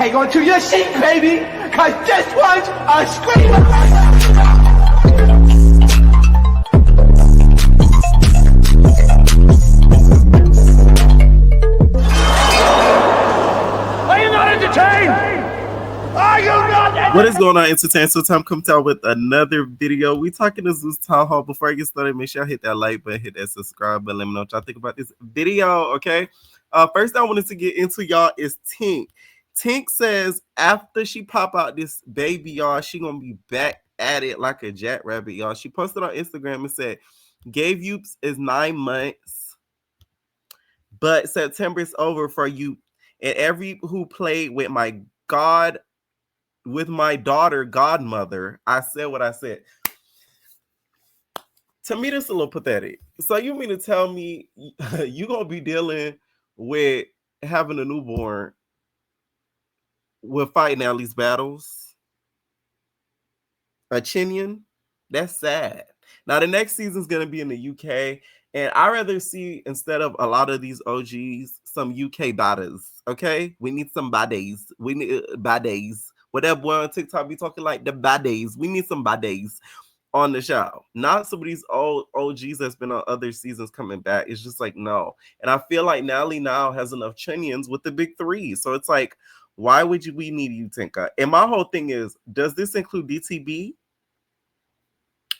hang on to your seat, baby, because this one's a screamer. Are you not entertained? Are you not entertained? What is going on, Entertainment? So time comes out with another video. We talking to Zeus Town Hall. Before I get started, make sure I hit that like button, hit that subscribe button. Let me know what y'all think about this video, okay? First I wanted to get into, y'all, is Tink. Tink says after she pop out this baby, y'all, she gonna be back at it like a jackrabbit, y'all. She posted on Instagram and said, "Gave Youps is 9 months, but September is over for you and every who played with my daughter godmother. I said what I said." To me, that's a little pathetic. So you mean to tell me you gonna be dealing with having a newborn with fighting all these battles? A Chinian? That's sad. Now the next season's gonna be in the UK, and I rather see, instead of a lot of these OGs, some UK baddies. Okay, we need some baddies. We need baddies. Whatever boy on TikTok be talking like the baddies. We need some baddies on the show. Not some of these old OGs that's been on other seasons coming back. It's just like, no. And I feel like Nally now has enough Chinians with the big three. So it's like, why would we need you, Tinka? And my whole thing is, does this include DTB?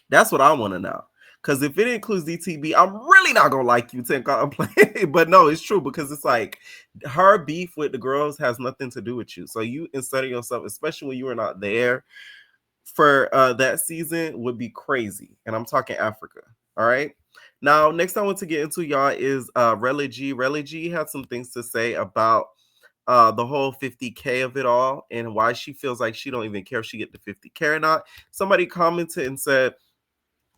That's what I want to know. Because if it includes DTB, I'm really not going to like you, Tinka. I'm playing. But no, it's true, because it's like her beef with the girls has nothing to do with you. So you inserting yourself, especially when you were not there for that season, would be crazy. And I'm talking Africa. All right. Now, next I want to get into, y'all, is rler G. rler G had some things to say about the whole 50K of it all and why she feels like she don't even care if she get the 50K or not. Somebody commented and said,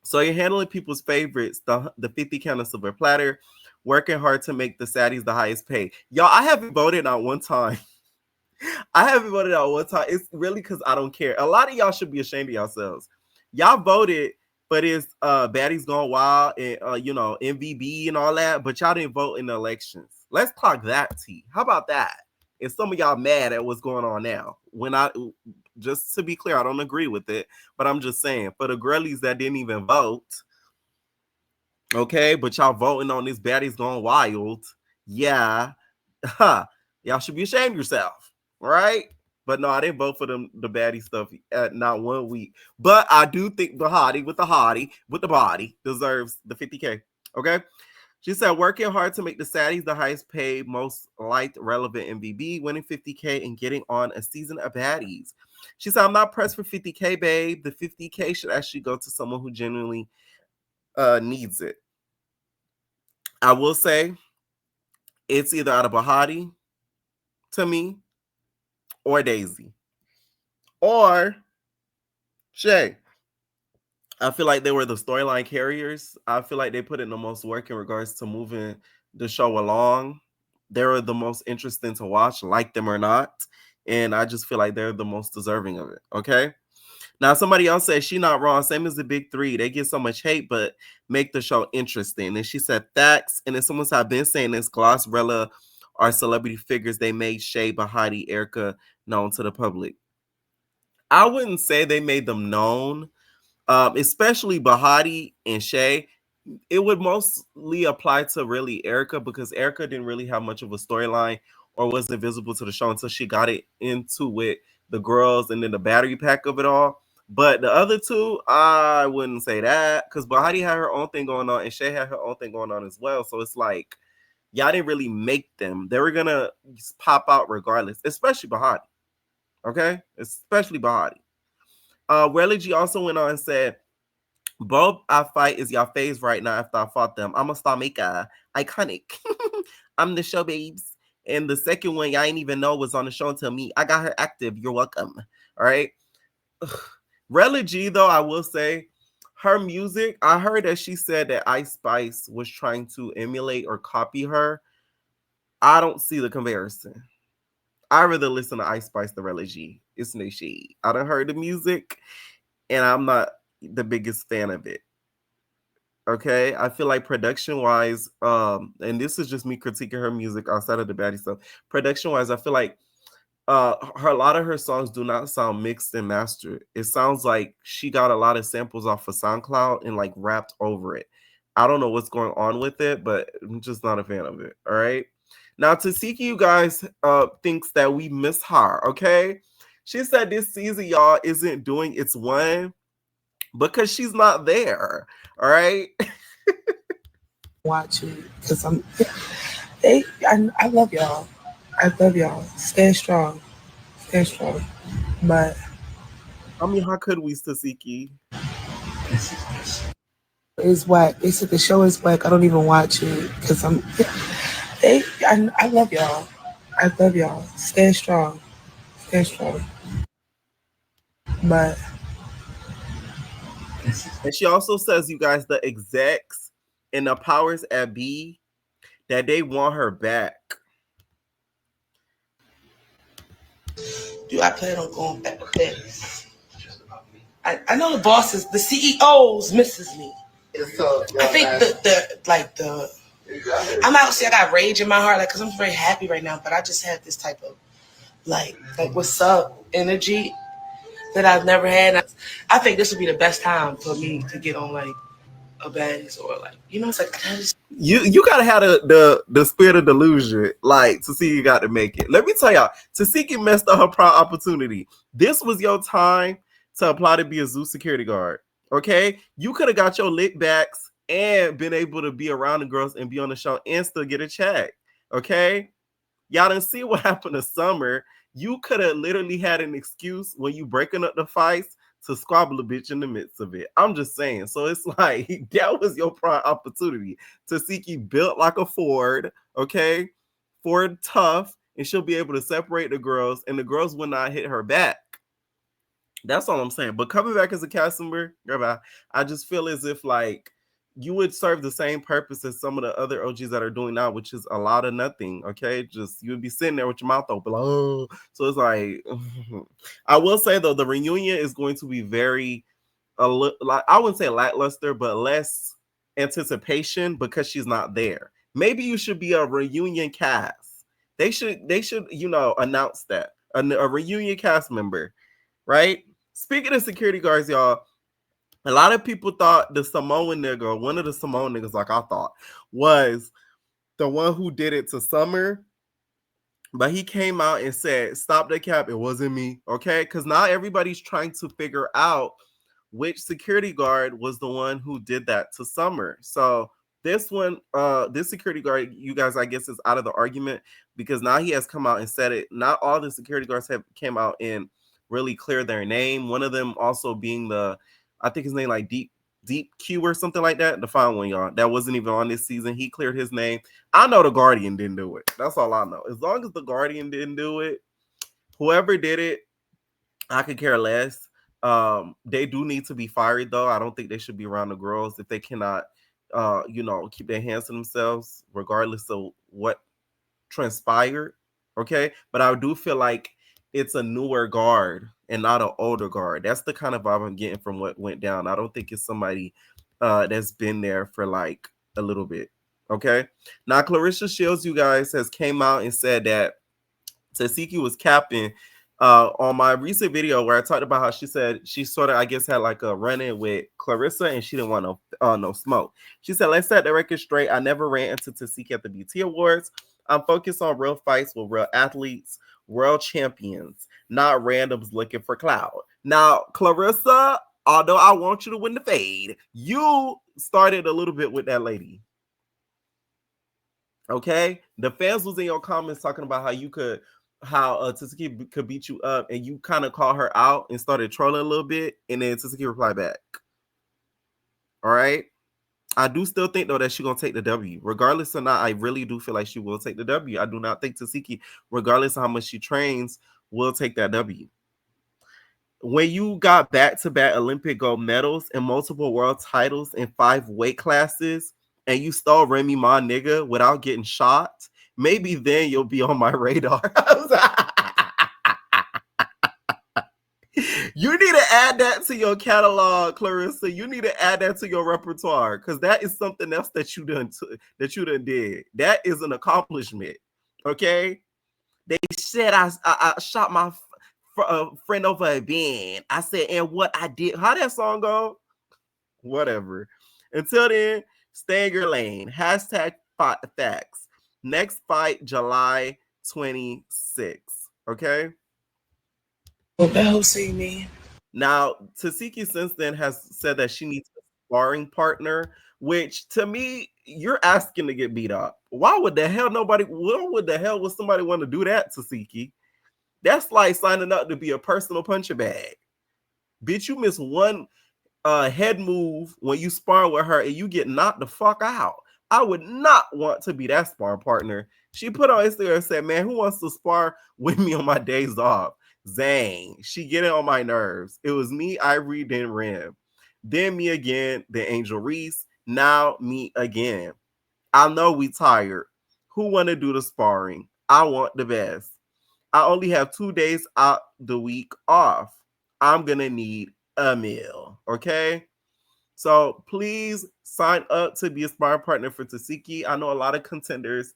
"So you're handling people's favorites, the 50K on a silver platter, working hard to make the saddies the highest paid." Y'all, I haven't voted on one time. I haven't voted on one time. It's really because I don't care. A lot of y'all should be ashamed of yourselves. Y'all voted for this Baddies Gone Wild and MVB and all that, but y'all didn't vote in the elections. Let's talk that tea. How about that? And some of y'all mad at what's going on now. Just to be clear, I don't agree with it, but I'm just saying, for the girlies that didn't even vote, okay, but y'all voting on this Baddies Gone Wild, yeah, y'all should be ashamed of yourself, right? But no, I didn't vote for the baddie stuff not 1 week. But I do think the hottie with the body deserves the 50K, okay? She said, "Working hard to make the saddies the highest paid, most liked, relevant MVB, winning 50K and getting on a season of Baddies." She said, "I'm not pressed for 50K, babe. The 50K should actually go to someone who genuinely needs it." I will say it's either out of Bahati to me or Daisy or Shay. I feel like they were the storyline carriers. I feel like they put in the most work in regards to moving the show along. They were the most interesting to watch, like them or not. And I just feel like they're the most deserving of it. Okay. Now, somebody else said she not wrong. Same as the big three. They get so much hate, but make the show interesting. And she said facts. And then someone said, "I've been saying this, Gloss, Rella are celebrity figures. They made Shay, Bahati, Erica known to the public." I wouldn't say they made them known. Especially Bahati and Shay. It would mostly apply to really Erica, because Erica didn't really have much of a storyline or wasn't visible to the show until she got it into with the girls and then the battery pack of it all. But the other two, I wouldn't say that, because Bahati had her own thing going on and Shay had her own thing going on as well. So it's like, y'all didn't really make them. They were going to pop out regardless, especially Bahati. Okay? Especially Bahati. rler G also went on and said, "Both I fight is your phase right now after I fought them. I'm a star maker. Iconic. I'm the show babes." And the second one, y'all ain't even know was on the show until me. I got her active. You're welcome. All right. rler G, though, I will say, her music, I heard that she said that Ice Spice was trying to emulate or copy her. I don't see the comparison. I rather listen to Ice Spice than rler G. It's no shade. I done heard the music, and I'm not the biggest fan of it. Okay, I feel like production wise, and this is just me critiquing her music outside of the baddie stuff. Production wise, I feel like a lot of her songs do not sound mixed and mastered. It sounds like she got a lot of samples off of SoundCloud and like rapped over it. I don't know what's going on with it, but I'm just not a fan of it. All right. Now, Tasiki, you guys thinks that we miss her. Okay. She said this season, y'all, isn't doing its one because she's not there. All right. Watching because I love y'all. I love y'all. Stay strong. Stay strong. But I mean, how could we, Tasiki? it's whack. They said the show is whack. I don't even watch it because I love y'all. I love y'all. Stay strong. Stay strong. But And she also says, you guys, the execs and the powers at B, that they want her back. do I plan on going back with this? I know the bosses, the CEOs misses me. I think the I'm obviously I got rage in my heart, like, cause I'm very happy right now, but I just have this type of like what's up energy that I've never had. I think this would be the best time for me to get on like a Baddies or like, it's like I just You gotta have the spirit of delusion, like to see you got to make it. Let me tell y'all, Tasiki messed up her prime opportunity. This was your time to apply to be a zoo security guard. Okay, you could have got your lick backs and been able to be around the girls and be on the show and still get a check. Okay, y'all didn't see what happened to Summer. You could have literally had an excuse when you breaking up the fights to squabble a bitch in the midst of it. I'm just saying. So it's like that was your prime opportunity. Tasiki built like a Ford, okay? Ford tough, and she'll be able to separate the girls, and the girls will not hit her back. That's all I'm saying. But coming back as a cast member, I just feel as if like you would serve the same purpose as some of the other OGs that are doing now, which is a lot of nothing. Okay, just you would be sitting there with your mouth open, like, oh. So it's like, I will say though, the reunion is going to be very, like I wouldn't say lackluster, but less anticipation because she's not there. Maybe you should be a reunion cast. They should, announce that a reunion cast member, right? Speaking of security guards, y'all, a lot of people thought the Samoan nigga, one of the Samoan niggas, like I thought, was the one who did it to Summer. But he came out and said, stop the cap. It wasn't me. Okay. Because now everybody's trying to figure out which security guard was the one who did that to Summer. So this one, this security guard, you guys, I guess, is out of the argument because now he has come out and said it. Not all the security guards have came out and really cleared their name. One of them also being I think his name like Deep Q or something like that. The final one, y'all, that wasn't even on this season. He cleared his name. I know the Guardian didn't do it. That's all I know. As long as the Guardian didn't do it, whoever did it, I could care less. They do need to be fired though. I don't think they should be around the girls if they cannot, keep their hands to themselves, regardless of what transpired. Okay, but I do feel like it's a newer guard and not an older guard. That's the kind of vibe I'm getting from what went down. I don't think it's somebody that's been there for like a little bit. Okay, now Clarissa Shields, you guys, has came out and said that Tasiki was capping on my recent video where I talked about how she said she sort of, I guess, had like a run-in with Clarissa and she didn't want no smoke. She said, let's set the record straight. I never ran into Tasiki at the BT Awards. I'm focused on real fights with real athletes, world champions, not randoms looking for clout. Now, Clarissa, although I want you to win the fade, you started a little bit with that lady. Okay? The fans was in your comments talking about how Tasiki could beat you up, and you kind of called her out and started trolling a little bit, and then Tasiki replied back. All right? I do still think, though, that she's going to take the W. Regardless or not, I really do feel like she will take the W. I do not think Tasiki, regardless of how much she trains, will take that W. When you got back-to-back Olympic gold medals and multiple world titles in 5 weight classes, and you stole Remy Ma nigga without getting shot, maybe then you'll be on my radar. You need to add that to your catalog, Clarissa. You need to add that to your repertoire because that is something else that you done did. That is an accomplishment. Okay, They said I shot my friend over a bin. I said, and what I did. How that song go? Whatever. Until then, stay in your lane. Hashtag facts. Next fight, July 26th. Okay? Well, that whole see me. Now, Tasiki since then has said that she needs a sparring partner, which to me, you're asking to get beat up. Why would the hell would somebody want to do that, Tasiki? That's like signing up to be a personal punching bag. Bitch, you miss one head move when you spar with her and you get knocked the fuck out. I would not want to be that sparring partner. She put on Instagram and said, man, who wants to spar with me on my days off? Zane. She getting on my nerves. It was me, Ivory, then Rim. Then me again, then Angel Reese. Now me again. I know we tired. Who want to do the sparring? I want the best. I only have 2 days out the week off. I'm going to need a meal. Okay? So please sign up to be a sparring partner for Tasiki. I know a lot of contenders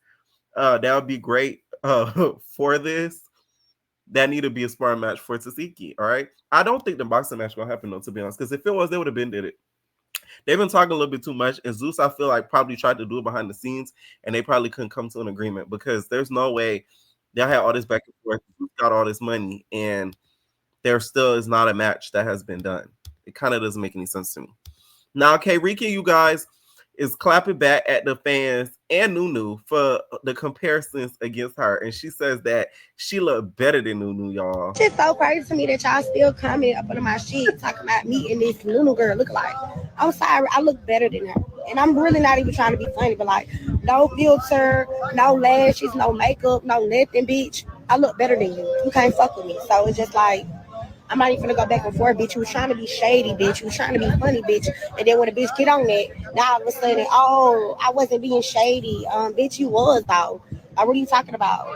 that would be great for this. That need to be a sparring match for Tasiki. All right. I don't think the boxing match gonna happen though, to be honest. Because if it was, they would have been did it. They've been talking a little bit too much, and Zeus, I feel like, probably tried to do it behind the scenes, and they probably couldn't come to an agreement because there's no way y'all had all this back and forth, Zeus got all this money, and there still is not a match that has been done. It kind of doesn't make any sense to me. Now, okay, Rican, you guys, is clapping back at the fans and Nunu for the comparisons against her. And she says that she looked better than Nunu, y'all. It's so crazy to me that y'all still comment up under my shit talking about me and this Nunu girl look like. I'm sorry, I look better than her. And I'm really not even trying to be funny, but like, no filter, no lashes, no makeup, no nothing, bitch. I look better than you. You can't fuck with me. So it's just like, I'm not even gonna go back and forth, bitch. You was trying to be shady, bitch. You was trying to be funny, bitch. And then when a bitch get on that, now all of a sudden, oh, I wasn't being shady. Bitch, you was though. What are you talking about?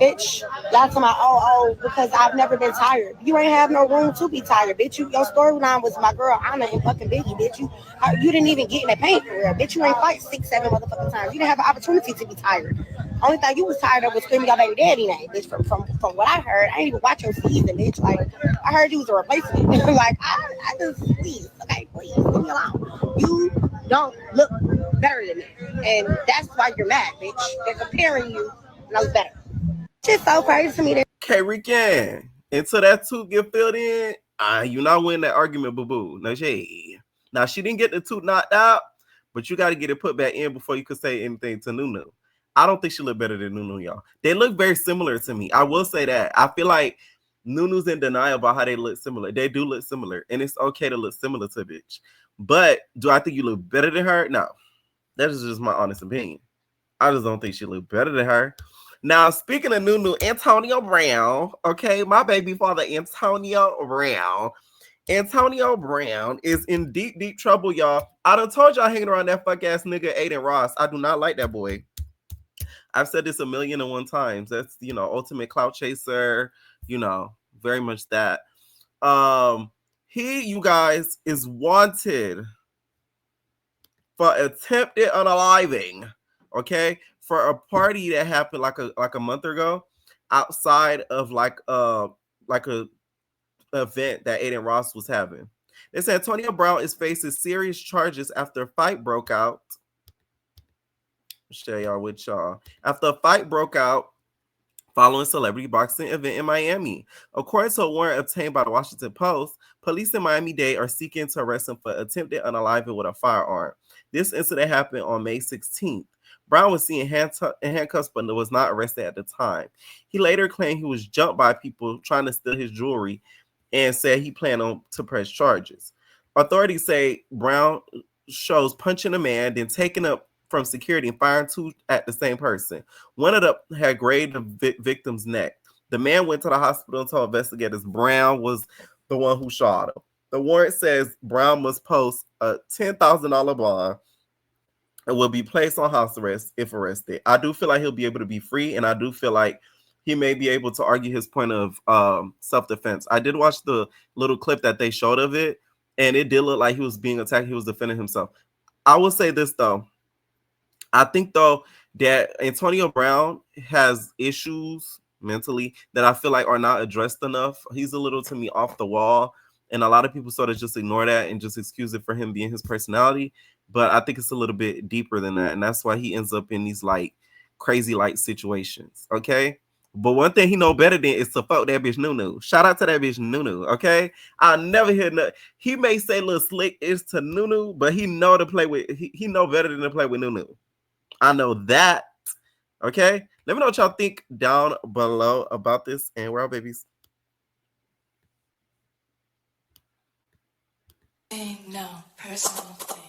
Bitch, y'all talking about, because I've never been tired. You ain't have no room to be tired, bitch. Your storyline was my girl Anna and fucking Biggie, bitch. You didn't even get in the paint for real, bitch. You ain't fight 6, 7 motherfucking times. You didn't have an opportunity to be tired. Only thing you was tired of was screaming your baby daddy name, bitch. From what I heard, I didn't even watch your season, bitch. Like, I heard you was a replacement. Like, I just, please, okay, please, leave me alone. You don't look better than me. And that's why you're mad, bitch. They're comparing you, and I was better. It's so crazy to me that. Okay, Rican, until that tooth get filled in, you not win that argument, boo-boo. No shade. Now, she didn't get the tooth knocked out, but you got to get it put back in before you could say anything to Nunu. I don't think she looked better than Nunu, y'all. They look very similar to me. I will say that. I feel like Nunu's in denial about how they look similar. They do look similar, and it's okay to look similar to a bitch. But do I think you look better than her? No. That is just my honest opinion. I just don't think she looked better than her. Now, speaking of Nunu, Antonio Brown, okay, my baby father, Antonio Brown. Antonio Brown is in deep, deep trouble, y'all. I done told y'all hanging around that fuck ass nigga Aiden Ross. I do not like that boy. I've said this 1,000,001 times. That's, ultimate clout chaser, very much that. He, you guys, is wanted for attempted unaliving, okay, for a party that happened like a month ago outside of like a event that Aiden Ross was having. They said Antonio Brown is facing serious charges after a fight broke out. I'll share y'all with y'all. After a fight broke out following a celebrity boxing event in Miami. According to a warrant obtained by the Washington Post, police in Miami-Dade are seeking to arrest him for attempted unaliving with a firearm. This incident happened on May 16th. Brown was seen in handcuffs, but was not arrested at the time. He later claimed he was jumped by people trying to steal his jewelry and said he planned to press charges. Authorities say Brown shows punching a man, then taking up from security and firing 2 at the same person. One of them had grazed the victim's neck. The man went to the hospital and told investigators Brown was the one who shot him. The warrant says Brown must post a $10,000 bond and will be placed on house arrest if arrested. I do feel like he'll be able to be free, and I do feel like he may be able to argue his point of self-defense. I did watch the little clip that they showed of it, and it did look like he was being attacked. He was defending himself. I will say this, though. I think, though, that Antonio Brown has issues mentally that I feel like are not addressed enough. He's a little, to me, off the wall. And a lot of people sort of just ignore that and just excuse it for him being his personality. But I think it's a little bit deeper than that. And that's why he ends up in these like crazy like situations. Okay. But one thing he know better than is to fuck that bitch Nunu. Shout out to that bitch Nunu. Okay. I'll never hear no. He may say little slick is to Nunu, but he know to play with, he know better than to play with Nunu. I know that. Okay. Let me know what y'all think down below about this. And we're out, babies. No personal thing.